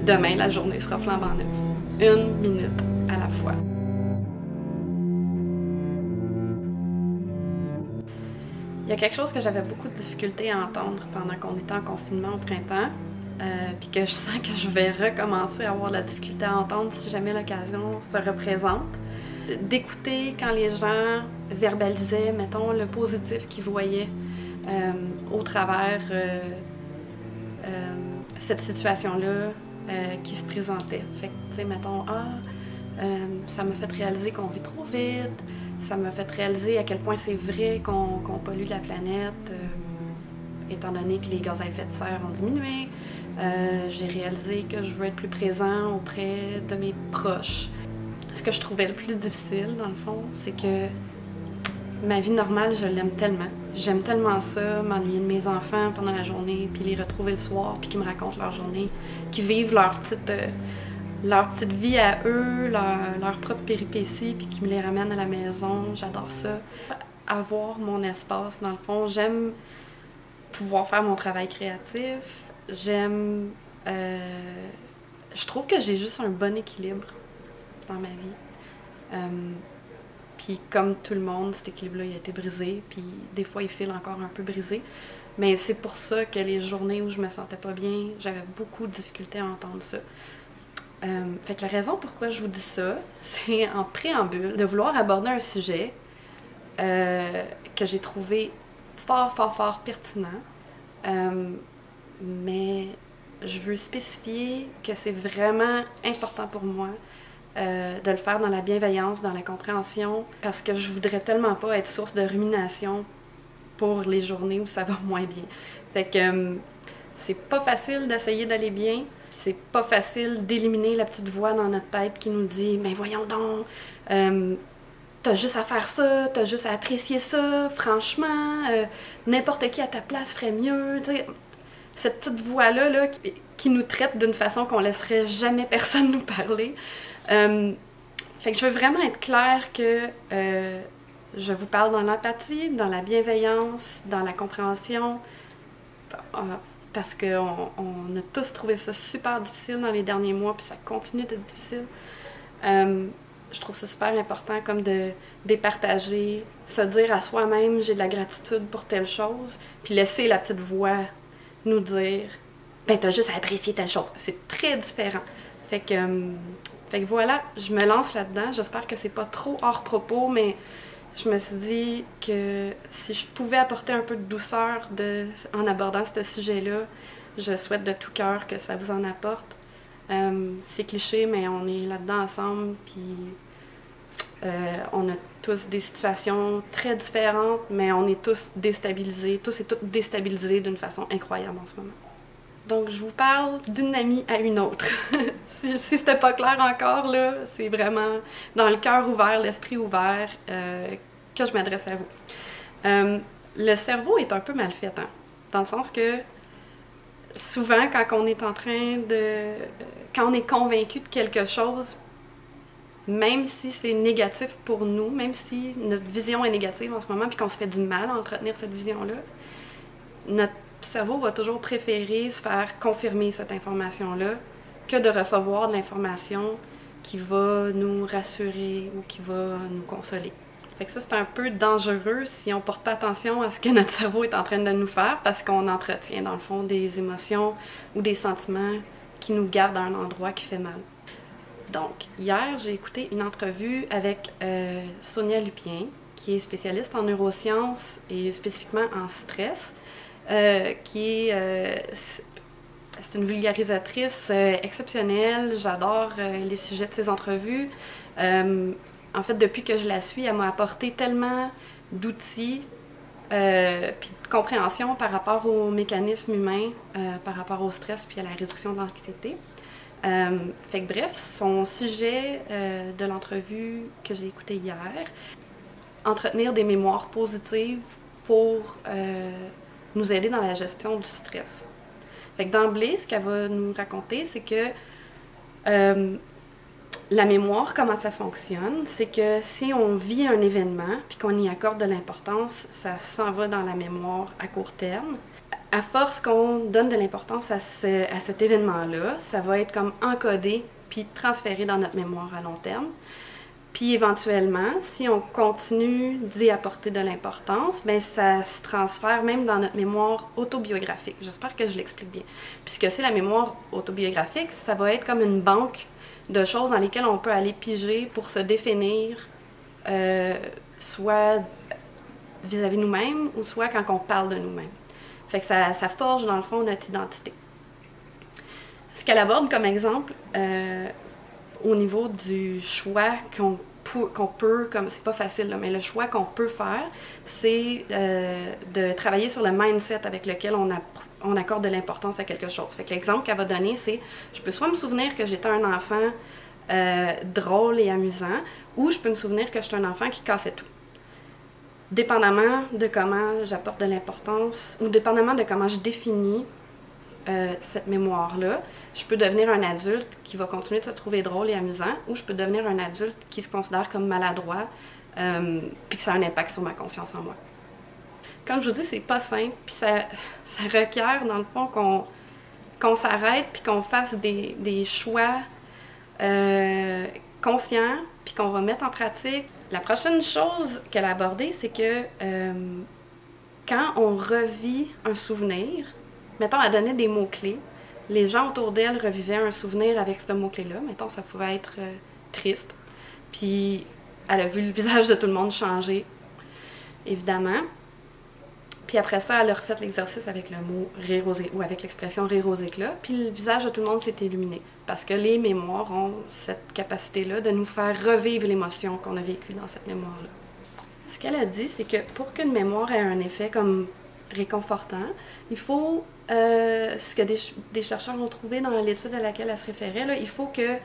demain, la journée sera flambant neuve. 1 minute à la fois. Il y a quelque chose que j'avais beaucoup de difficulté à entendre pendant qu'on était en confinement au printemps, puis que je sens que je vais recommencer à avoir de la difficulté à entendre si jamais l'occasion se représente. D'écouter quand les gens verbalisaient, mettons, le positif qu'ils voyaient au travers cette situation-là qui se présentait. Fait que, tu sais, mettons, ça m'a fait réaliser qu'on vit trop vite, ça m'a fait réaliser à quel point c'est vrai qu'on pollue la planète, étant donné que les gaz à effet de serre ont diminué. J'ai réalisé que je veux être plus présent auprès de mes proches. Ce que je trouvais le plus difficile, dans le fond, c'est que ma vie normale, je l'aime tellement. J'aime tellement ça, m'ennuyer de mes enfants pendant la journée, puis les retrouver le soir, puis qu'ils me racontent leur journée, qu'ils vivent leur petite vie à eux, leur propre péripétie, puis qu'ils me les ramènent à la maison. J'adore ça. Avoir mon espace, dans le fond, j'aime pouvoir faire mon travail créatif. J'aime... je trouve que j'ai juste un bon équilibre dans ma vie. Puis comme tout le monde, cet équilibre-là, il a été brisé, puis des fois, il file encore un peu brisé. Mais c'est pour ça que les journées où je me sentais pas bien, j'avais beaucoup de difficultés à entendre ça. Fait que la raison pourquoi je vous dis ça, c'est en préambule de vouloir aborder un sujet que j'ai trouvé fort pertinent. Mais je veux spécifier que c'est vraiment important pour moi de le faire dans la bienveillance, dans la compréhension, parce que je voudrais tellement pas être source de rumination pour les journées où ça va moins bien. Fait que c'est pas facile d'essayer d'aller bien, c'est pas facile d'éliminer la petite voix dans notre tête qui nous dit « Mais voyons donc, t'as juste à faire ça, t'as juste à apprécier ça, franchement, n'importe qui à ta place ferait mieux. » Cette petite voix-là là, qui nous traite d'une façon qu'on laisserait jamais personne nous parler. Fait que je veux vraiment être claire que je vous parle dans l'empathie, dans la bienveillance, dans la compréhension, parce qu'on a tous trouvé ça super difficile dans les derniers mois, puis ça continue d'être difficile. Je trouve ça super important comme de départager, se dire à soi-même j'ai de la gratitude pour telle chose, puis laisser la petite voix nous dire ben t'as juste à apprécier telle chose. C'est très différent. Fait que voilà, je me lance là-dedans. J'espère que c'est pas trop hors propos, mais je me suis dit que si je pouvais apporter un peu de douceur en abordant ce sujet-là, je souhaite de tout cœur que ça vous en apporte. C'est cliché, mais on est là-dedans ensemble, puis on a tous des situations très différentes, mais on est tous déstabilisés, tous et toutes déstabilisés d'une façon incroyable en ce moment. Donc, je vous parle d'une amie à une autre. Si c'était pas clair encore, là, c'est vraiment dans le cœur ouvert, l'esprit ouvert que je m'adresse à vous. Le cerveau est un peu mal fait, hein, dans le sens que souvent, quand on est quand on est convaincu de quelque chose, même si c'est négatif pour nous, même si notre vision est négative en ce moment, puis qu'on se fait du mal à entretenir cette vision-là, notre cerveau va toujours préférer se faire confirmer cette information-là que de recevoir de l'information qui va nous rassurer ou qui va nous consoler. Fait que ça, c'est un peu dangereux si on porte pas attention à ce que notre cerveau est en train de nous faire, parce qu'on entretient, dans le fond, des émotions ou des sentiments qui nous gardent à un endroit qui fait mal. Donc, hier, j'ai écouté une entrevue avec Sonia Lupien, qui est spécialiste en neurosciences et spécifiquement en stress, c'est une vulgarisatrice exceptionnelle. J'adore les sujets de ses entrevues. En fait, depuis que je la suis, elle m'a apporté tellement d'outils puis de compréhension par rapport aux mécanismes humains, par rapport au stress puis à la réduction de l'anxiété. Fait que bref, son sujet de l'entrevue que j'ai écoutée hier, entretenir des mémoires positives pour nous aider dans la gestion du stress. Fait que d'emblée, ce qu'elle va nous raconter, c'est que la mémoire, comment ça fonctionne, c'est que si on vit un événement puis qu'on y accorde de l'importance, ça s'en va dans la mémoire à court terme. à force qu'on donne de l'importance à cet événement-là, ça va être comme encodé puis transféré dans notre mémoire à long terme. Puis éventuellement, si on continue d'y apporter de l'importance, bien ça se transfère même dans notre mémoire autobiographique. J'espère que je l'explique bien. Puis ce que c'est la mémoire autobiographique, ça va être comme une banque de choses dans lesquelles on peut aller piger pour se définir, soit vis-à-vis nous-mêmes ou soit quand on parle de nous-mêmes. Fait que ça forge dans le fond notre identité. Ce qu'elle aborde comme exemple, au niveau du choix qu'on peut, comme c'est pas facile, là, mais le choix qu'on peut faire, c'est de travailler sur le mindset avec lequel on accorde de l'importance à quelque chose. Fait que l'exemple qu'elle va donner, c'est je peux soit me souvenir que j'étais un enfant drôle et amusant, ou je peux me souvenir que j'étais un enfant qui cassait tout. Dépendamment de comment j'apporte de l'importance, ou dépendamment de comment je définis cette mémoire-là, je peux devenir un adulte qui va continuer de se trouver drôle et amusant, ou je peux devenir un adulte qui se considère comme maladroit, puis que ça a un impact sur ma confiance en moi. Comme je vous dis, c'est pas simple, puis ça requiert, dans le fond, qu'on s'arrête, puis qu'on fasse des choix conscients, puis qu'on va mettre en pratique. La prochaine chose qu'elle a abordée, c'est que quand on revit un souvenir, mettons, elle donnait des mots-clés, les gens autour d'elle revivaient un souvenir avec ce mot-clé-là. Mettons, ça pouvait être triste. Puis, elle a vu le visage de tout le monde changer, évidemment. Puis après ça, elle a refait l'exercice avec le mot rire aux éclats, ou avec l'expression rire aux éclats. Puis le visage de tout le monde s'est illuminé. Parce que les mémoires ont cette capacité-là de nous faire revivre l'émotion qu'on a vécue dans cette mémoire-là. Ce qu'elle a dit, c'est que pour qu'une mémoire ait un effet comme réconfortant, il faut, ce que des chercheurs ont trouvé dans l'étude à laquelle elle se référait, là, il faut que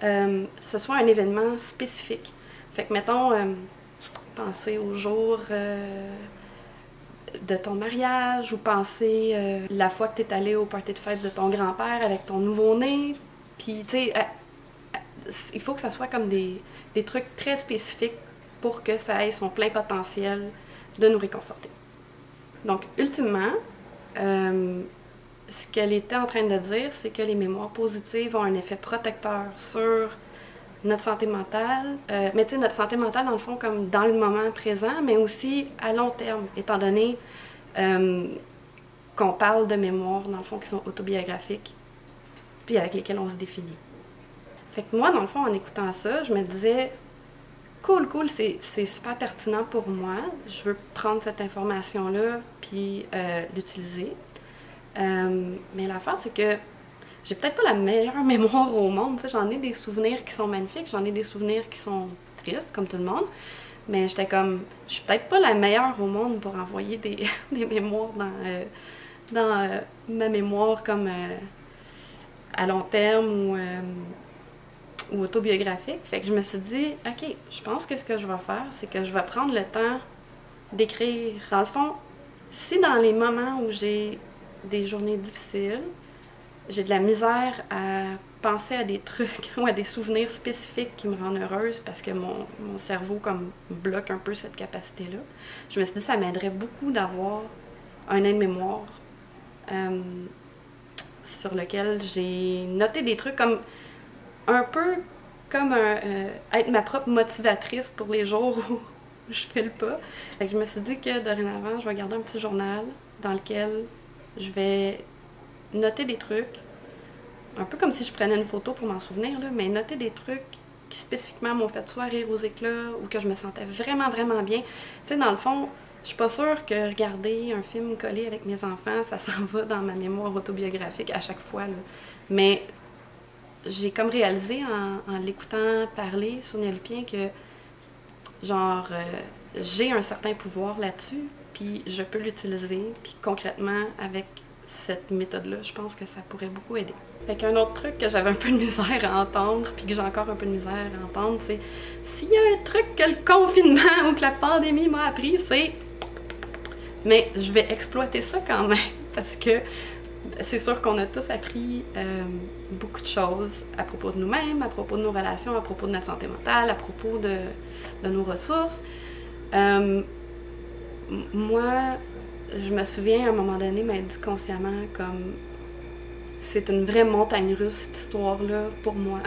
ce soit un événement spécifique. Fait que, mettons, pensez au jour de ton mariage, ou penser la fois que tu es allé au party de fête de ton grand-père avec ton nouveau-né. Puis, tu sais, il faut que ça soit comme des trucs très spécifiques pour que ça ait son plein potentiel de nous réconforter. Donc, ultimement, ce qu'elle était en train de dire, c'est que les mémoires positives ont un effet protecteur sur notre santé mentale, mais tu sais, notre santé mentale, dans le fond, comme dans le moment présent, mais aussi à long terme, étant donné qu'on parle de mémoires, dans le fond, qui sont autobiographiques, puis avec lesquelles on se définit. Fait que moi, dans le fond, en écoutant ça, je me disais, cool, c'est super pertinent pour moi, je veux prendre cette information-là, puis l'utiliser. Mais l'affaire, c'est que j'ai peut-être pas la meilleure mémoire au monde, j'en ai des souvenirs qui sont magnifiques, j'en ai des souvenirs qui sont tristes, comme tout le monde, mais j'étais comme, je suis peut-être pas la meilleure au monde pour envoyer des mémoires dans ma mémoire comme à long terme ou autobiographique. Fait que je me suis dit, ok, je pense que ce que je vais faire, c'est que je vais prendre le temps d'écrire. Dans le fond, si dans les moments où j'ai des journées difficiles, j'ai de la misère à penser à des trucs ou à des souvenirs spécifiques qui me rendent heureuse parce que mon cerveau comme bloque un peu cette capacité-là. Je me suis dit que ça m'aiderait beaucoup d'avoir un aide-mémoire sur lequel j'ai noté des trucs comme un peu comme être ma propre motivatrice pour les jours où je file pas. Fait que je me suis dit que dorénavant, je vais garder un petit journal dans lequel je vais noter des trucs, un peu comme si je prenais une photo pour m'en souvenir, là, mais noter des trucs qui spécifiquement m'ont fait soit rire aux éclats ou que je me sentais vraiment, vraiment bien. Tu sais, dans le fond, je suis pas sûre que regarder un film collé avec mes enfants, ça s'en va dans ma mémoire autobiographique à chaque fois, là. Mais j'ai comme réalisé en l'écoutant parler, Sonia Lupien, que genre j'ai un certain pouvoir là-dessus, puis je peux l'utiliser, puis concrètement avec cette méthode-là, je pense que ça pourrait beaucoup aider. Fait qu'un autre truc que j'avais un peu de misère à entendre, puis que j'ai encore un peu de misère à entendre, c'est s'il y a un truc que le confinement ou que la pandémie m'a appris, c'est... Mais je vais exploiter ça quand même, parce que c'est sûr qu'on a tous appris beaucoup de choses à propos de nous-mêmes, à propos de nos relations, à propos de notre santé mentale, à propos de nos ressources. Moi, je me souviens à un moment donné m'être dit consciemment comme c'est une vraie montagne russe cette histoire-là pour moi.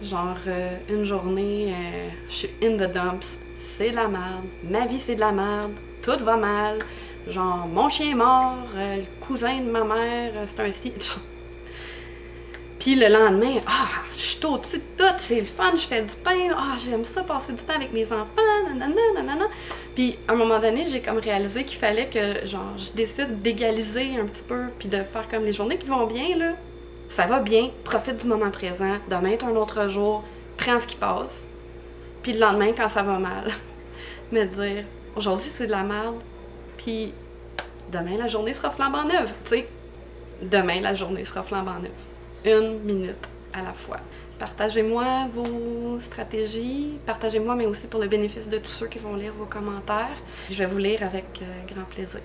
Genre une journée, je suis in the dumps, c'est de la merde, ma vie c'est de la merde, tout va mal, genre mon chien est mort, le cousin de ma mère, c'est un si... Puis le lendemain, je suis au-dessus de tout, c'est le fun, je fais du pain, j'aime ça, passer du temps avec mes enfants, nanana, nanana. Puis à un moment donné, j'ai comme réalisé qu'il fallait que, genre, je décide d'égaliser un petit peu, puis de faire comme les journées qui vont bien, là, ça va bien, profite du moment présent, demain est un autre jour, prends ce qui passe. Puis le lendemain, quand ça va mal, me dire, aujourd'hui c'est de la merde, puis demain la journée sera flambant neuve, tu sais, demain la journée sera flambant neuve. 1 minute à la fois. Partagez-moi vos stratégies, partagez-moi, mais aussi pour le bénéfice de tous ceux qui vont lire vos commentaires. Je vais vous lire avec grand plaisir.